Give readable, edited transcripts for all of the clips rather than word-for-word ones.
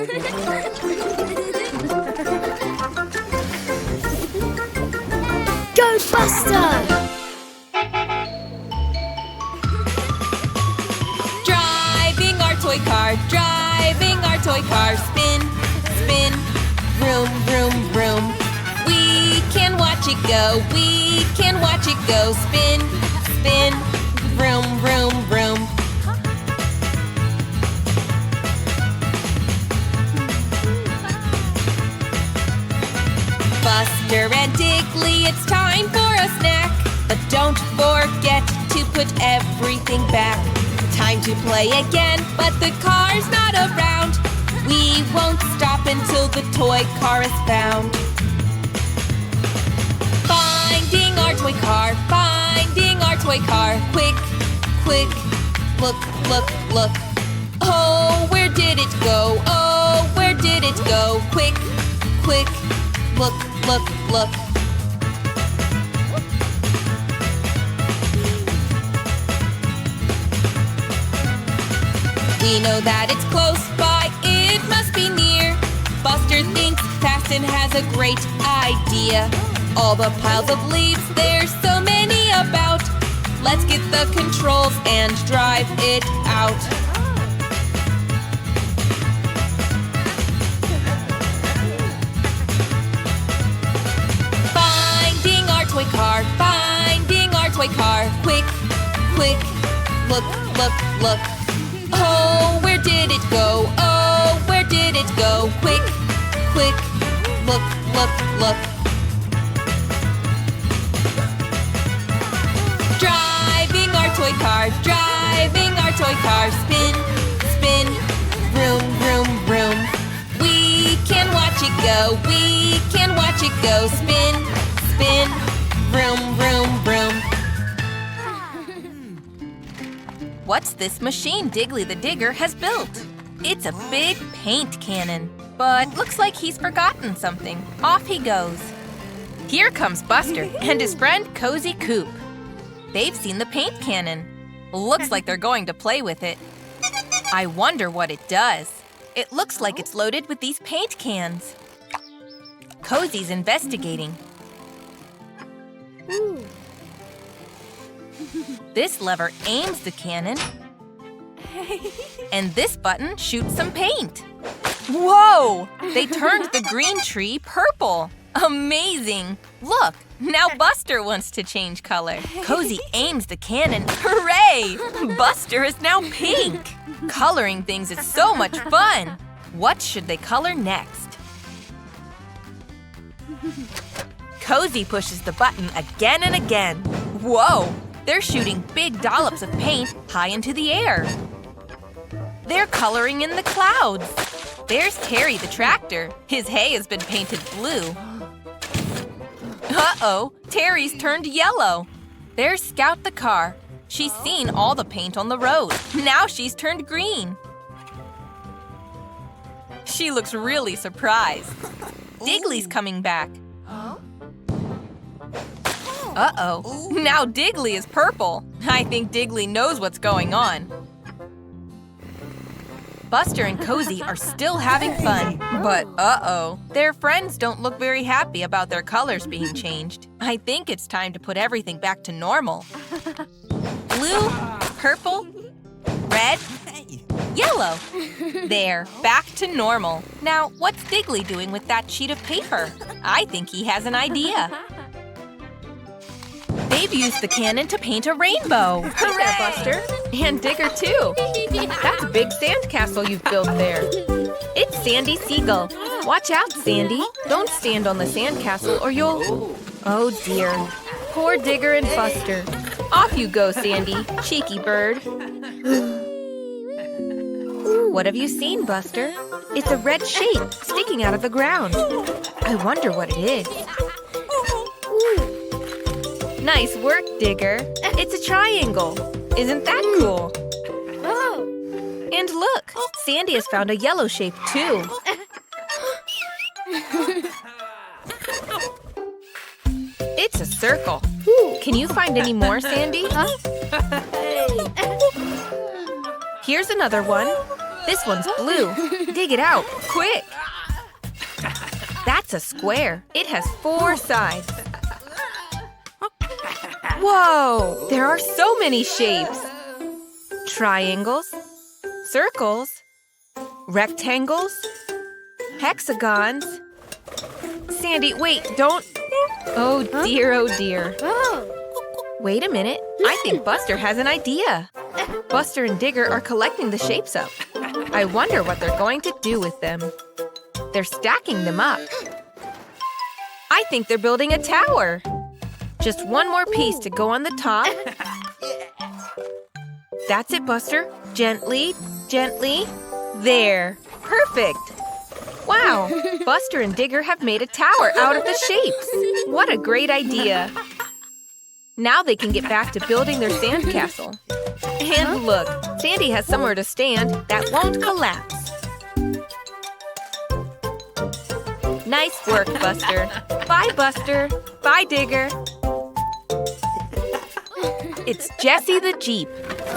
Go, Buster! Driving our toy car, spin, spin, vroom, vroom, vroom. We can watch it go, we can watch it go, spin, spin, vroom, vroom, vroom. Buster and Digley, it's time for a snack, but don't forget to put everything back. Time to play again, but the car's not around. We won't stop until the toy car is found. Finding our toy car, finding our toy car. Quick, quick, look, look, look. Oh, where did it go? Oh, where did it go? Quick, quick, look, look, look. We know that it's close by, it must be near. Buster thinks fast and has a great idea. All the piles of leaves, there's so many about. Let's get the controls and drive it out. Finding our toy car, finding our toy car. Quick, quick, look, look, look. Oh, where did it go? Oh, where did it go? Quick, quick, look, look, look. Driving our toy car, driving our toy car. Spin, spin, vroom, vroom, vroom. We can watch it go, we can watch it go. Spin, spin, vroom, vroom, vroom. What's this machine Digley the Digger has built? It's a big paint cannon, but looks like he's forgotten something. Off he goes. Here comes Buster and his friend Cozy Coop. They've seen the paint cannon. Looks like they're going to play with it. I wonder what it does. It looks like it's loaded with these paint cans. Cozy's investigating. This lever aims the cannon, and this button shoots some paint. Whoa! They turned the green tree purple. Amazing! Look, now Buster wants to change color. Cozy aims the cannon. Hooray! Buster is now pink. Coloring things is so much fun. What should they color next? Cozy pushes the button again and again. Whoa! They're shooting big dollops of paint high into the air. They're coloring in the clouds. There's Terry the tractor. His hay has been painted blue. Uh-oh, Terry's turned yellow. There's Scout the car. She's seen all the paint on the road. Now she's turned green. She looks really surprised. Digley's coming back. Uh-oh, now Digley is purple. I think Digley knows what's going on. Buster and Cozy are still having fun, but uh-oh, their friends don't look very happy about their colors being changed. I think it's time to put everything back to normal. Blue, purple, red, yellow. There, back to normal. Now, what's Digley doing with that sheet of paper? I think he has an idea. They've used the cannon to paint a rainbow. Hooray! Buster. And Digger, too. That's a big sandcastle you've built there. It's Sandy Seagull. Watch out, Sandy. Don't stand on the sandcastle or you'll… Oh, dear. Poor Digger and Buster. Off you go, Sandy, cheeky bird. What have you seen, Buster? It's a red shape sticking out of the ground. I wonder what it is. Nice work, Digger. It's a triangle. Isn't that cool? Oh. And look, Sandy has found a yellow shape, too. It's a circle. Can you find any more, Sandy? Here's another one. This one's blue. Dig it out, quick! That's a square. It has 4 sides. Whoa! There are so many shapes. Triangles, circles, rectangles, hexagons. Sandy, wait, don't... Oh dear, oh dear. Wait a minute. I think Buster has an idea. Buster and Digger are collecting the shapes up. I wonder what they're going to do with them. They're stacking them up. I think they're building a tower. Just one more piece to go on the top. That's it, Buster. Gently, gently. There. Perfect. Wow, Buster and Digger have made a tower out of the shapes. What a great idea. Now they can get back to building their sandcastle. And look, Sandy has somewhere to stand that won't collapse. Nice work, Buster. Bye, Buster. Bye, Digger. It's Jessie the Jeep.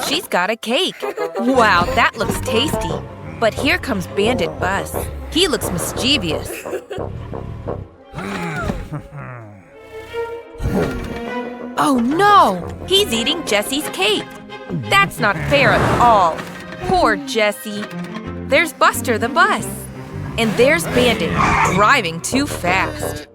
She's got a cake. Wow, that looks tasty. But here comes Bandit Bus. He looks mischievous. Oh no! He's eating Jessie's cake. That's not fair at all. Poor Jessie. There's Buster the bus. And there's Bandit, driving too fast.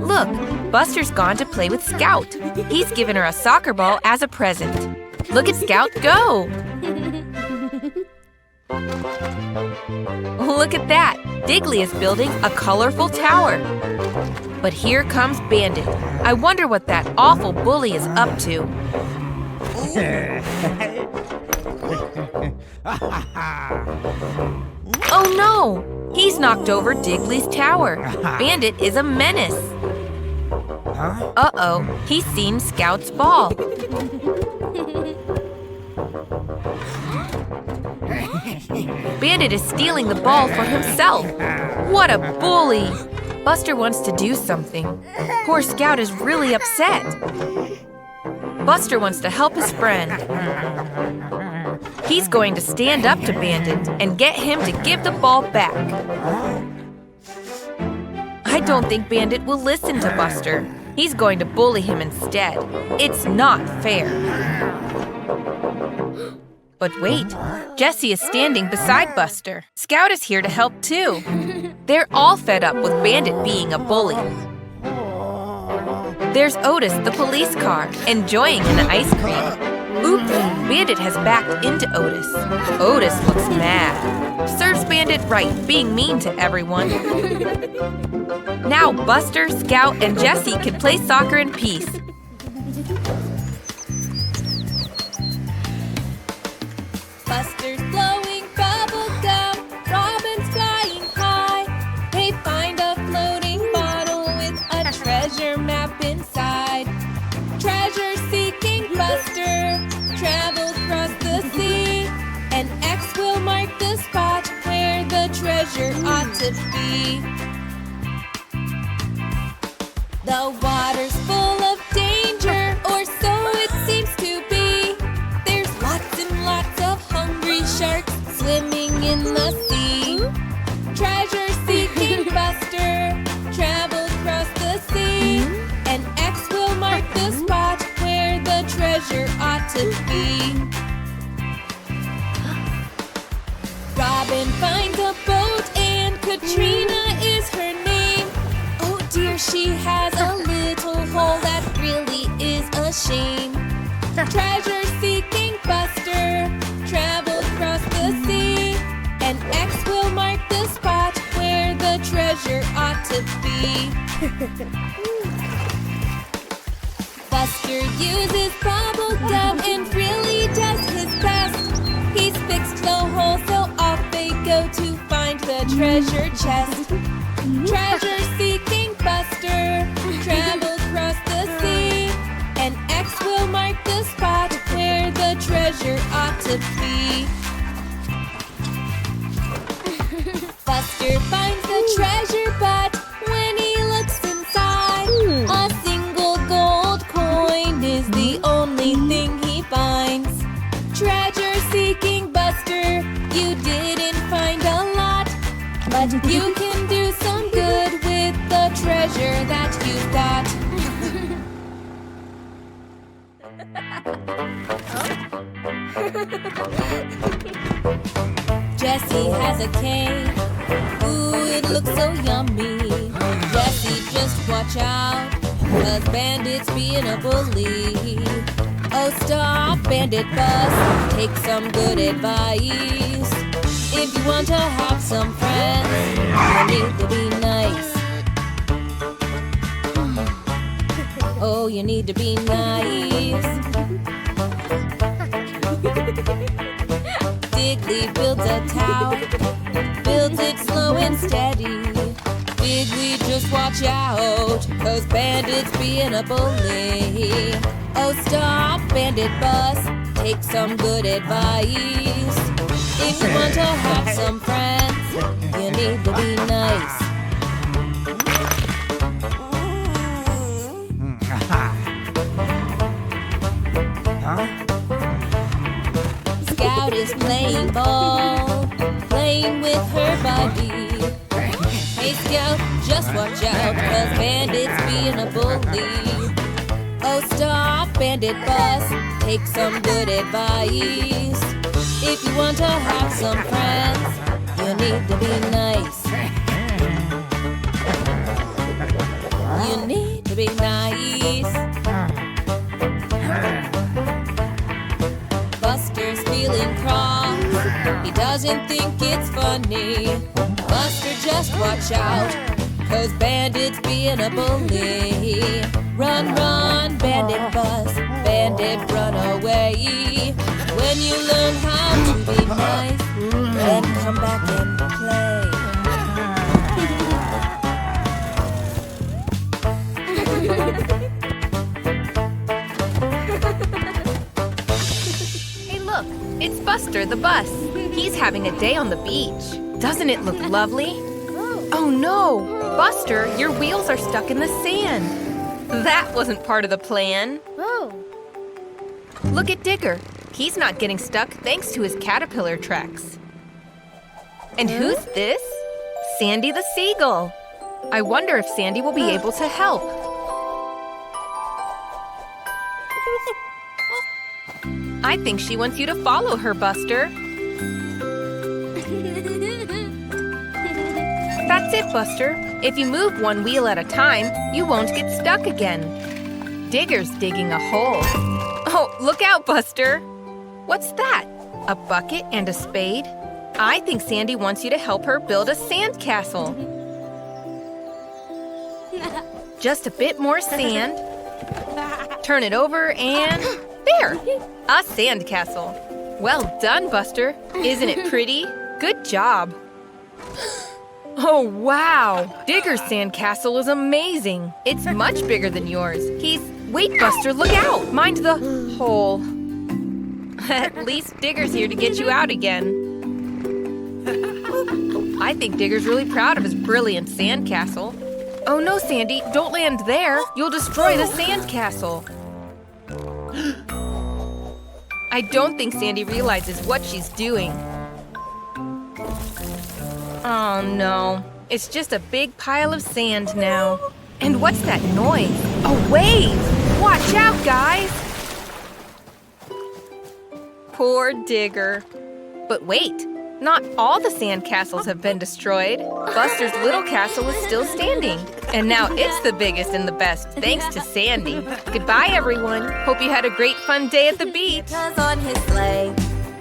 Look, Buster's gone to play with Scout. He's given her a soccer ball as a present. Look at Scout go! Look at that! Digley is building a colorful tower. But here comes Bandit. I wonder what that awful bully is up to. Oh no! He's knocked over Digley's tower. Bandit is a menace. Uh-oh, he's seen Scout's ball. Bandit is stealing the ball for himself. What a bully! Buster wants to do something. Poor Scout is really upset. Buster wants to help his friend. He's going to stand up to Bandit and get him to give the ball back. I don't think Bandit will listen to Buster. He's going to bully him instead. It's not fair. But wait, Jessie is standing beside Buster. Scout is here to help too. They're all fed up with Bandit being a bully. There's Otis, the police car, enjoying an ice cream. Oops, Bandit has backed into Otis. Otis looks mad. Serves Bandit right, being mean to everyone. Now Buster, Scout, and Jessie can play soccer in peace. Buster's blowing bubble gum, Robin's flying high. They find a floating bottle with a treasure map inside. Treasure-seeking Buster travels across the sea. An X will mark the spot where the treasure ought to be. The water's full of danger, or so it seems to be. There's lots and lots of hungry sharks swimming in the sea. Treasure-seeking Buster travels across the sea. An X will mark the spot where the treasure ought to be. Robin finds a boat and Katrina is her name. Oh dear, she has a little hole that really is a shame. Treasure-seeking Buster travels across the sea. An X will mark the spot where the treasure ought to be. Buster uses bubble gum and really does his best. He's fixed the hole, so off they go to find the treasure chest. Treasure-seeking Buster travels across the sea. An X will mark the spot where the treasure ought to be. Buster finds the treasure, but when he looks inside, a single gold coin is the only thing he finds. speaking, Buster. You didn't find a lot, but you can do some good with the treasure that you've got. Jessie has a cake. Ooh, it looks so yummy. Jessie, just watch out, 'cause Bandit's being a bully. Oh, stop, Bandit Bus, take some good advice. If you want to have some friends, you need to be nice. Oh, you need to be nice. Digley builds a tower, builds it slow and steady. Digley, just watch out, 'cause Bandit's being a bully. Oh, stop, Bandit Bus, take some good advice. If you want to have some friends, you need to be nice. Scout is playing ball, playing with her buddy. Hey Scout, just watch out, 'cause Bandit's being a bully. Oh, stop, Bandit Bus, take some good advice. If you want to have some friends, you need to be nice. You need to be nice. Buster's feeling cross, he doesn't think it's funny. Buster, just watch out, 'cause Bandit's being a bully. Run, run, Bandit Bus, Bandit, run away. When you learn how to be nice, then come back and play. Hey, look, it's Buster the bus. He's having a day on the beach. Doesn't it look lovely? Oh no! Buster, your wheels are stuck in the sand. That wasn't part of the plan. Oh. Look at Digger. He's not getting stuck thanks to his caterpillar tracks. And who's this? Sandy the seagull. I wonder if Sandy will be able to help. I think she wants you to follow her, Buster. That's it, Buster. If you move one wheel at a time, you won't get stuck again. Digger's digging a hole. Oh, look out, Buster. What's that? A bucket and a spade? I think Sandy wants you to help her build a sandcastle. Just a bit more sand. Turn it over and there, a sandcastle. Well done, Buster. Isn't it pretty? Good job. Oh, wow! Digger's sandcastle is amazing. It's much bigger than yours. Wait, Buster, look out! Mind the hole. At least Digger's here to get you out again. I think Digger's really proud of his brilliant sandcastle. Oh no, Sandy, don't land there. You'll destroy the sandcastle. I don't think Sandy realizes what she's doing. Oh no, it's just a big pile of sand now. And what's that noise? A wave! Watch out, guys! Poor Digger. But wait, not all the sandcastles have been destroyed. Buster's little castle is still standing. And now it's the biggest and the best, thanks to Sandy. Goodbye, everyone. Hope you had a great fun day at the beach. Santa's on his sleigh,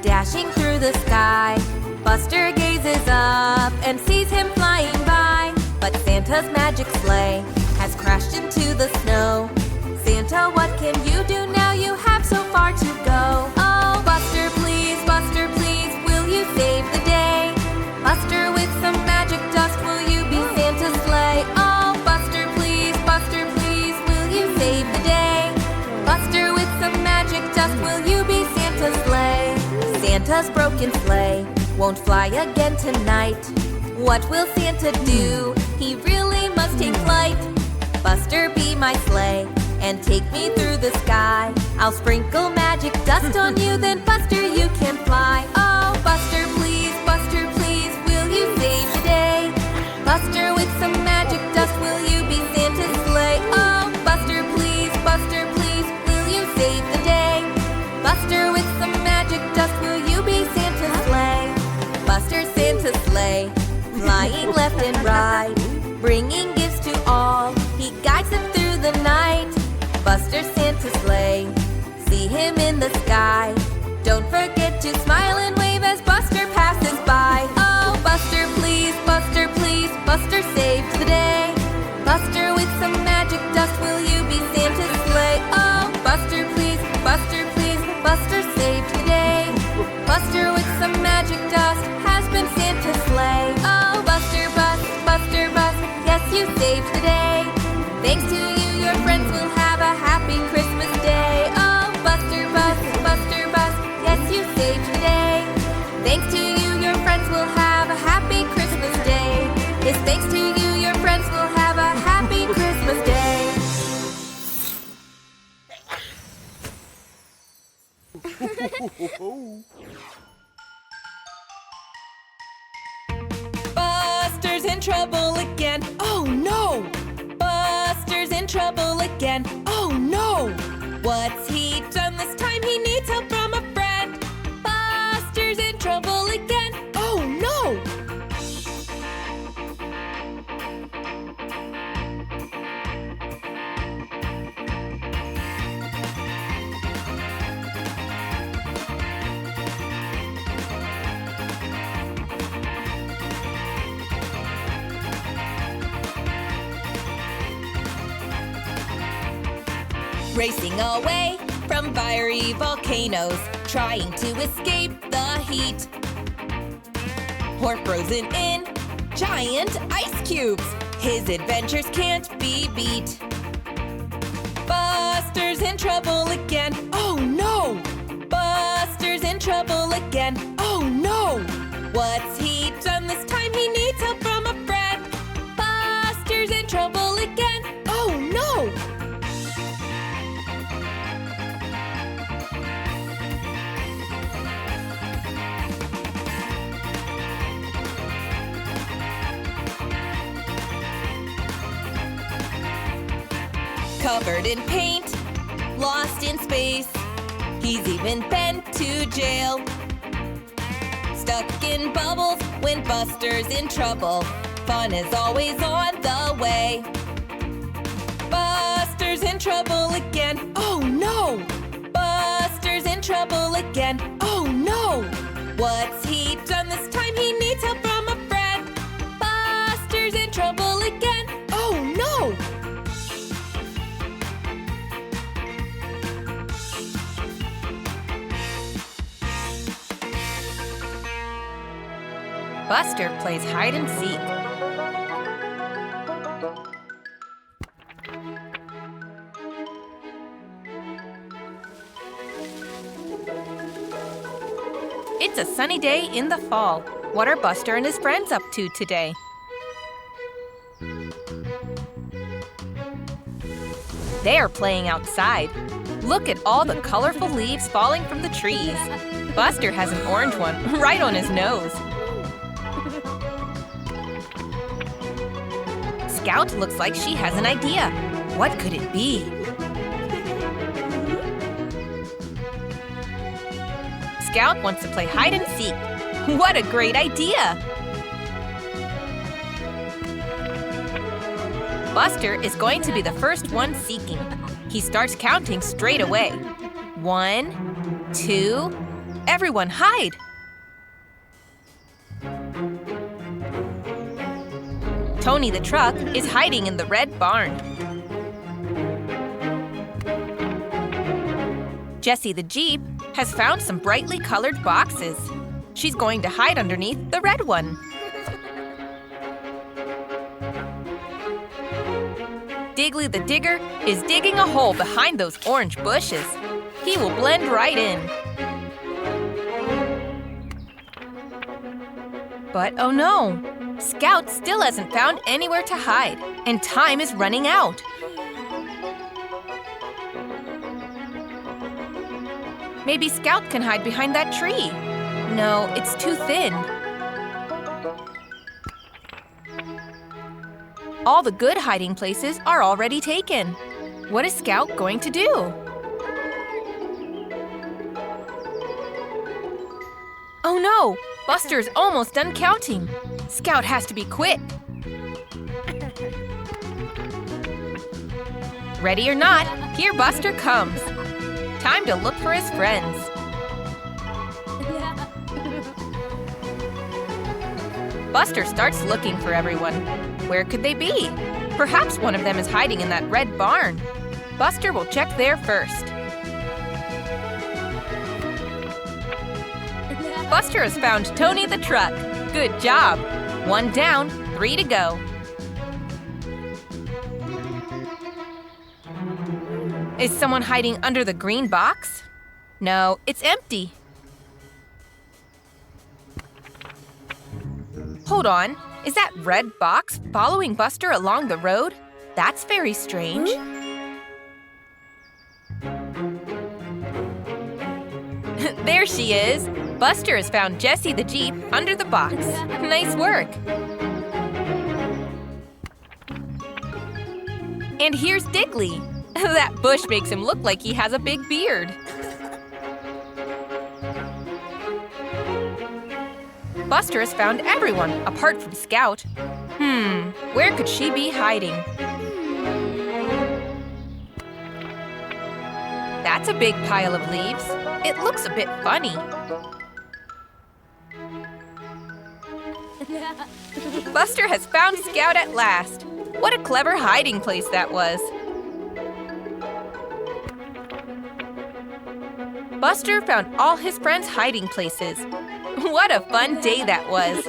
dashing through the sky. Buster gazes up and sees him flying by. But Santa's magic sleigh has crashed into the snow. Santa, what can you do now? You have so far to go. Oh, Buster, please, will you save the day? Buster, with some magic dust, will you be Santa's sleigh? Oh, Buster, please, will you save the day? Buster, with some magic dust, will you be Santa's sleigh? Santa's broken sleigh won't fly again tonight. What will Santa do? He really must take flight. Buster, be my sleigh and take me through the sky. I'll sprinkle magic dust on you, then Buster, you can fly. him in the sky. Don't forget to smile and wave as Buster passes by. Oh, Buster, please, Buster saved the day. Buster, with some magic dust, will you be Santa's sleigh? Oh, Buster, please, Buster saved the day. Buster, with some magic dust, has been Santa's sleigh. Oh, Buster, yes, you saved the day. Thanks to you, your friends will have a happy Christmas day. Oh, Buster, yes, you saved the day. Thanks to you, your friends will have a happy Christmas day. Yes, thanks to you, your friends will have a happy Christmas day. Buster's in trouble again. Oh no! Buster's in trouble again. Oh no! What's he done this time? He needs help from a friend. Buster's in trouble again. Oh no! Racing away from fiery volcanoes, trying to escape the heat. Or frozen in giant ice cubes, his adventures can't be beat. Buster's in trouble again. Oh no! Buster's in trouble again. Oh no! What's he done this time? He needs help from a friend. Buster's in trouble again. Oh no! Covered in paint, lost in space, he's even been to jail. Stuck in bubbles when Buster's in trouble, fun is always on the way. Buster's in trouble again. Oh no! Buster's in trouble again. Oh no! What's he done this time? He needs help from a friend. Buster's in trouble again. Oh no! Buster plays hide and seek. It's a sunny day in the fall. What are Buster and his friends up to today? They are playing outside. Look at all the colorful leaves falling from the trees. Buster has an orange one right on his nose. Scout looks like she has an idea. What could it be? Scout wants to play hide and seek. What a great idea! Buster is going to be the first one seeking. He starts counting straight away. 1, 2, everyone hide! Tony the truck is hiding in the red barn. Jessie the Jeep has found some brightly colored boxes. She's going to hide underneath the red one. Digley the Digger is digging a hole behind those orange bushes. He will blend right in. But oh no! Scout still hasn't found anywhere to hide, and time is running out. Maybe Scout can hide behind that tree. No, it's too thin. All the good hiding places are already taken. What is Scout going to do? Oh no! Buster's almost done counting. Scout has to be quick. Ready or not, here Buster comes. Time to look for his friends. Buster starts looking for everyone. Where could they be? Perhaps one of them is hiding in that red barn. Buster will check there first. Buster has found Tony the truck. Good job. 1 down, 3 to go. Is someone hiding under the green box? No, it's empty. Hold on, is that red box following Buster along the road? That's very strange. There she is. Buster has found Jessie the Jeep under the box. Nice work. And here's Digley. That bush makes him look like he has a big beard. Buster has found everyone, apart from Scout. Where could she be hiding? That's a big pile of leaves. It looks a bit funny. Buster has found Scout at last. What a clever hiding place that was. Buster found all his friends' hiding places. What a fun day that was.